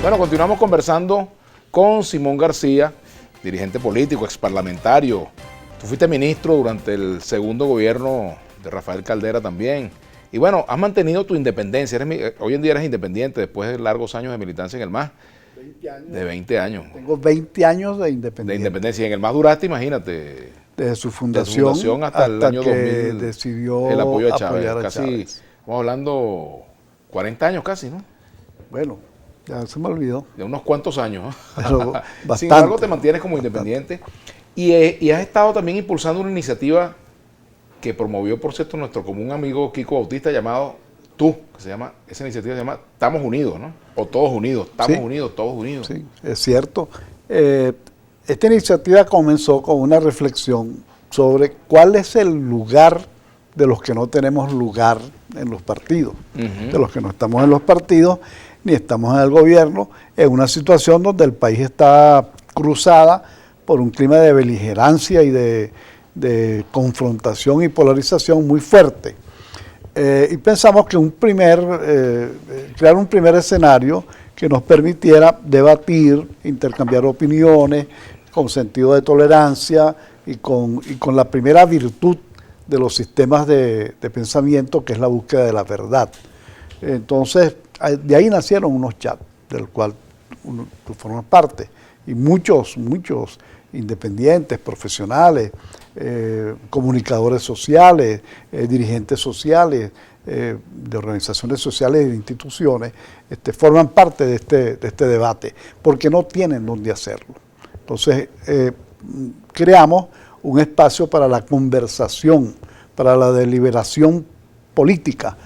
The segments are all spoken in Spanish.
Bueno, continuamos conversando con Simón García, dirigente político, exparlamentario. Tú fuiste ministro durante el segundo gobierno de Rafael Caldera también. Y bueno, has mantenido tu independencia. Hoy en día eres independiente después de largos años de militancia en el MAS. 20 años. De 20 años. Tengo 20 años de independencia. De independencia. Y en el MAS duraste, imagínate. Desde su fundación, hasta el año que 2000. Decidió el apoyo a Chávez. apoyar a Casi, Chávez. Estamos hablando 40 años casi, ¿no? Bueno, ya se me olvidó. De unos cuantos años. Pero bastante. Sin embargo, te mantienes como independiente. Y has estado también impulsando una iniciativa que promovió, por cierto, nuestro común amigo Kiko Bautista, llamado Tú, que se llama, esa iniciativa se llama Estamos Unidos, ¿no? O Todos Unidos, Estamos Unidos, Todos Unidos. Sí, es cierto. Esta iniciativa comenzó con una reflexión sobre cuál es el lugar de los que no tenemos lugar en los partidos, de los que no estamos en los partidos ni estamos en el gobierno, en una situación donde el país está cruzada por un clima de beligerancia y de confrontación y polarización muy fuerte. Y pensamos que crear un primer escenario que nos permitiera debatir, intercambiar opiniones con sentido de tolerancia y con la primera virtud de los sistemas de pensamiento, que es la búsqueda de la verdad. Entonces, de ahí nacieron unos chats, del cual tú formas parte, y muchos independientes, profesionales, comunicadores sociales, dirigentes sociales, de organizaciones sociales y de instituciones, forman parte de este debate, porque no tienen dónde hacerlo. Entonces, creamos un espacio para la conversación, para la deliberación política,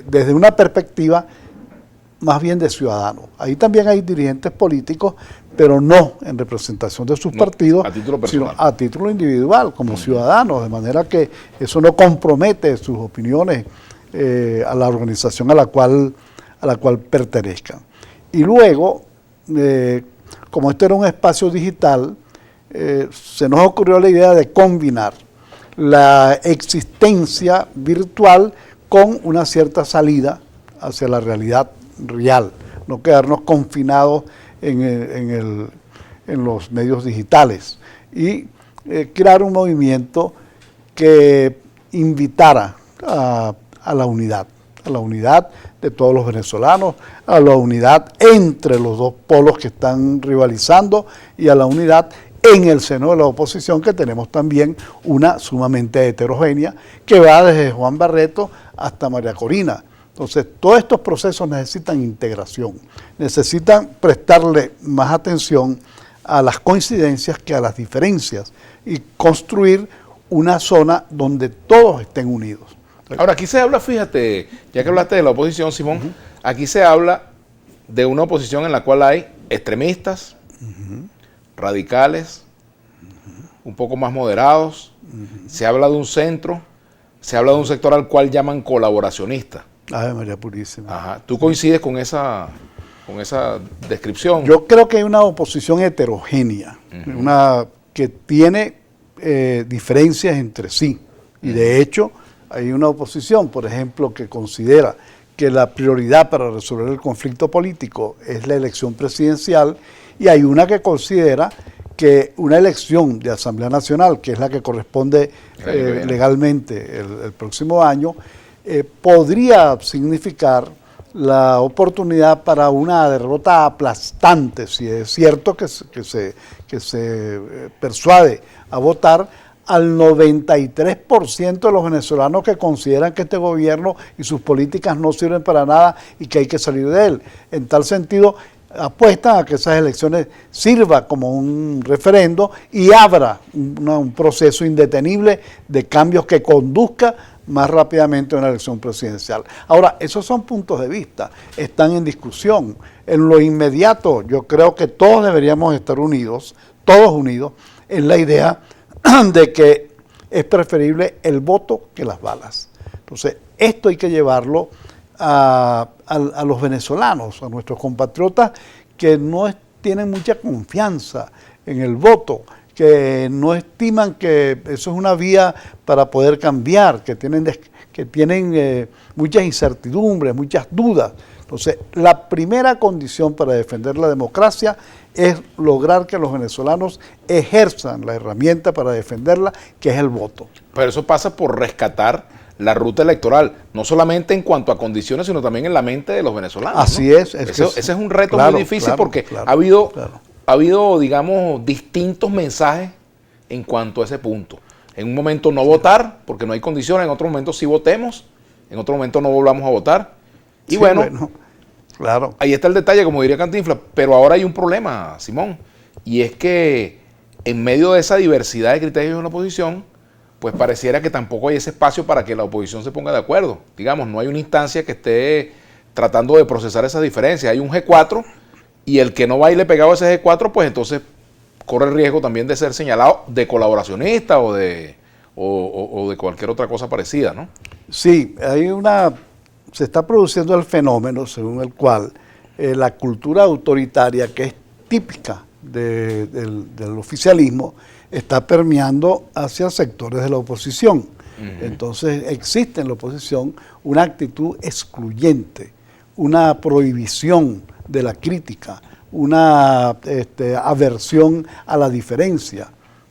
desde una perspectiva más bien de ciudadanos. Ahí también hay dirigentes políticos, pero no en representación de sus partidos, a título personal, sino a título individual, como ciudadanos, de manera que eso no compromete sus opiniones a la organización a la cual pertenezcan. Y luego, como esto era un espacio digital, se nos ocurrió la idea de combinar la existencia virtual con una cierta salida hacia la realidad real, no quedarnos confinados en los medios digitales, y crear un movimiento que invitara a la unidad de todos los venezolanos, a la unidad entre los dos polos que están rivalizando y a la unidad en el seno de la oposición, que tenemos también una sumamente heterogénea, que va desde Juan Barreto hasta María Corina. Entonces, todos estos procesos necesitan integración, necesitan prestarle más atención a las coincidencias que a las diferencias y construir una zona donde todos estén unidos. Ahora, aquí se habla, fíjate, ya que hablaste de la oposición, Simón, aquí se habla de una oposición en la cual hay extremistas, radicales, un poco más moderados, se habla de un centro, se habla de un sector al cual llaman colaboracionista. Ay, María Purísima. Ajá. ¿Tú coincides con esa descripción? Yo creo que hay una oposición heterogénea, una que tiene diferencias entre sí. Y de hecho, hay una oposición, por ejemplo, que considera que la prioridad para resolver el conflicto político es la elección presidencial, y hay una que considera que una elección de Asamblea Nacional, que es la que corresponde legalmente el próximo año, podría significar la oportunidad para una derrota aplastante, si es cierto que se persuade a votar al 93% de los venezolanos que consideran que este gobierno y sus políticas no sirven para nada y que hay que salir de él. En tal sentido, apuestan a que esas elecciones sirvan como un referendo y abra un proceso indetenible de cambios que conduzca más rápidamente a una elección presidencial. Ahora, esos son puntos de vista, están en discusión. En lo inmediato, yo creo que todos deberíamos estar unidos, todos unidos, en la idea de que es preferible el voto que las balas. Entonces, esto hay que llevarlo a los venezolanos, a nuestros compatriotas que no tienen mucha confianza en el voto, que no estiman que eso es una vía para poder cambiar, que tienen muchas incertidumbres, muchas dudas, Entonces, la primera condición para defender la democracia es lograr que los venezolanos ejerzan la herramienta para defenderla, que es el voto. Pero eso pasa por rescatar la ruta electoral, no solamente en cuanto a condiciones, sino también en la mente de los venezolanos. Así ¿no? es. Ese es un reto claro, muy difícil claro, porque claro, ha habido, digamos, distintos mensajes en cuanto a ese punto. En un momento no votar, porque no hay condiciones, en otro momento sí votemos, en otro momento no volvamos a votar. Y sí, bueno, claro. Ahí está el detalle, como diría Cantinflas, pero ahora hay un problema, Simón, y es que en medio de esa diversidad de criterios en la oposición, pues pareciera que tampoco hay ese espacio para que la oposición se ponga de acuerdo. Digamos, no hay una instancia que esté tratando de procesar esas diferencias. Hay un G4 y el que no baile pegado a ese G4, pues entonces corre el riesgo también de ser señalado de colaboracionista o de cualquier otra cosa parecida, ¿no? Sí, se está produciendo el fenómeno según el cual la cultura autoritaria, que es típica del oficialismo, está permeando hacia sectores de la oposición. Entonces existe en la oposición una actitud excluyente, una prohibición de la crítica, una aversión a la diferencia.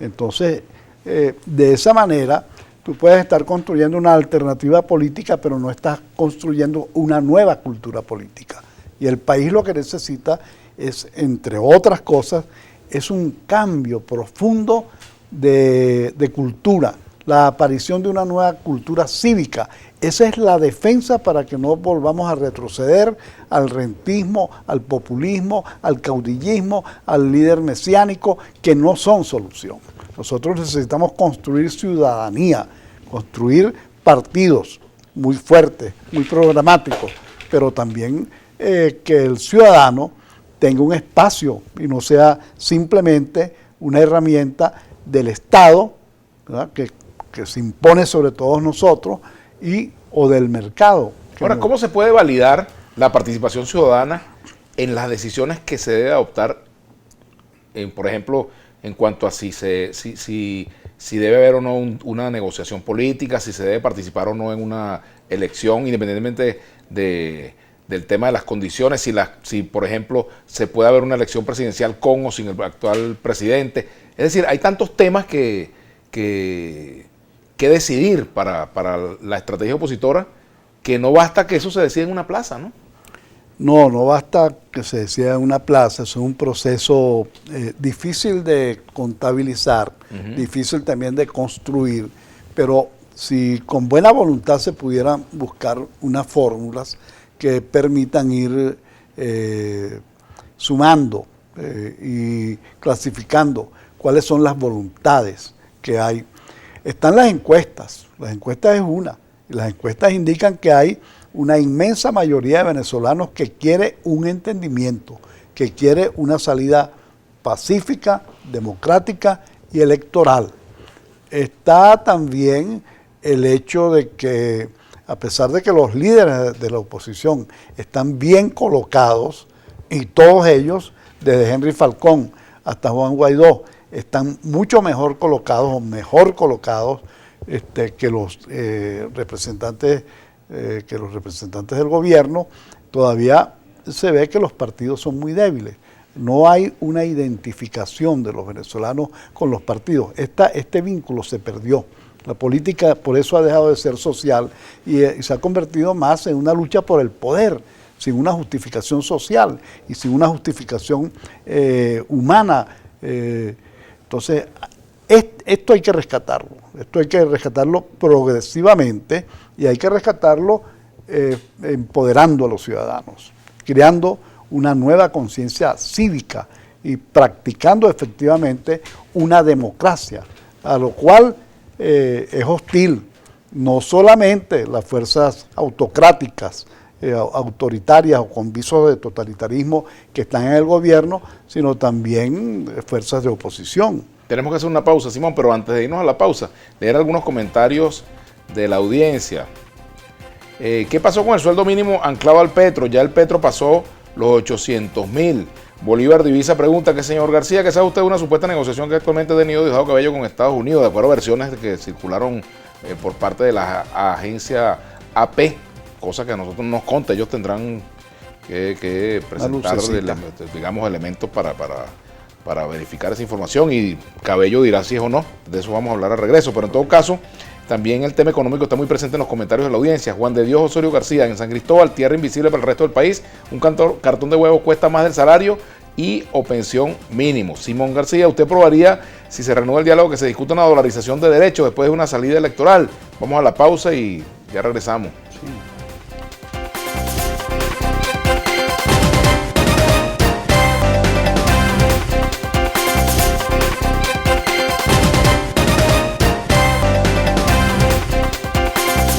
Entonces, de esa manera, tú puedes estar construyendo una alternativa política, pero no estás construyendo una nueva cultura política. Y el país lo que necesita es, entre otras cosas, es un cambio profundo de cultura, la aparición de una nueva cultura cívica. Esa es la defensa para que no volvamos a retroceder al rentismo, al populismo, al caudillismo, al líder mesiánico, que no son solución. Nosotros necesitamos construir ciudadanía, construir partidos muy fuertes, muy programáticos, pero también que el ciudadano tenga un espacio y no sea simplemente una herramienta del Estado, ¿verdad? Que se impone sobre todos nosotros o del mercado. Ahora, ¿cómo se puede validar la participación ciudadana en las decisiones que se debe adoptar, por ejemplo, en cuanto a si debe haber o no una negociación política, si se debe participar o no en una elección, independientemente del tema de las condiciones, si por ejemplo se puede haber una elección presidencial con o sin el actual presidente? Es decir, hay tantos temas que decidir para la estrategia opositora, que no basta que eso se decida en una plaza, ¿no? No basta que se decida en una plaza. Es un proceso difícil de contabilizar, difícil también de construir, pero si con buena voluntad se pudieran buscar unas fórmulas que permitan ir sumando y clasificando cuáles son las voluntades que hay. Están las encuestas es una, y las encuestas indican que hay una inmensa mayoría de venezolanos que quiere un entendimiento, que quiere una salida pacífica, democrática y electoral. Está también el hecho de que, a pesar de que los líderes de la oposición están bien colocados, y todos ellos, desde Henry Falcón hasta Juan Guaidó, están mucho mejor colocados o mejor colocados que los representantes del gobierno, todavía se ve que los partidos son muy débiles. No hay una identificación de los venezolanos con los partidos. Este vínculo se perdió. La política por eso ha dejado de ser social y se ha convertido más en una lucha por el poder, sin una justificación social y sin una justificación humana. Entonces, esto hay que rescatarlo progresivamente, y hay que rescatarlo empoderando a los ciudadanos, creando una nueva conciencia cívica y practicando efectivamente una democracia, a lo cual es hostil no solamente las fuerzas autocráticas, autoritarias o con visos de totalitarismo que están en el gobierno, sino también fuerzas de oposición. Tenemos que hacer una pausa, Simón, pero antes de irnos a la pausa, leer algunos comentarios de la audiencia. ¿Qué pasó con el sueldo mínimo anclado al petro? Ya el petro pasó los 800,000. Bolívar Divisa pregunta que, señor García, ¿qué sabe usted de una supuesta negociación que actualmente ha tenido Diosdado Cabello con Estados Unidos? De acuerdo a versiones que circularon por parte de la agencia AP, cosa que a nosotros no nos consta. Ellos tendrán que presentar, digamos, elementos para verificar esa información, y Cabello dirá si es o no. De eso vamos a hablar al regreso, pero en todo caso, también el tema económico está muy presente en los comentarios de la audiencia. Juan de Dios Osorio García: en San Cristóbal, tierra invisible para el resto del país, un cartón de huevos cuesta más del salario y o pensión mínimo. Simón García: ¿usted aprobaría, si se reanuda el diálogo, que se discuta una dolarización de derechos después de una salida electoral? Vamos a la pausa y ya regresamos. Sí.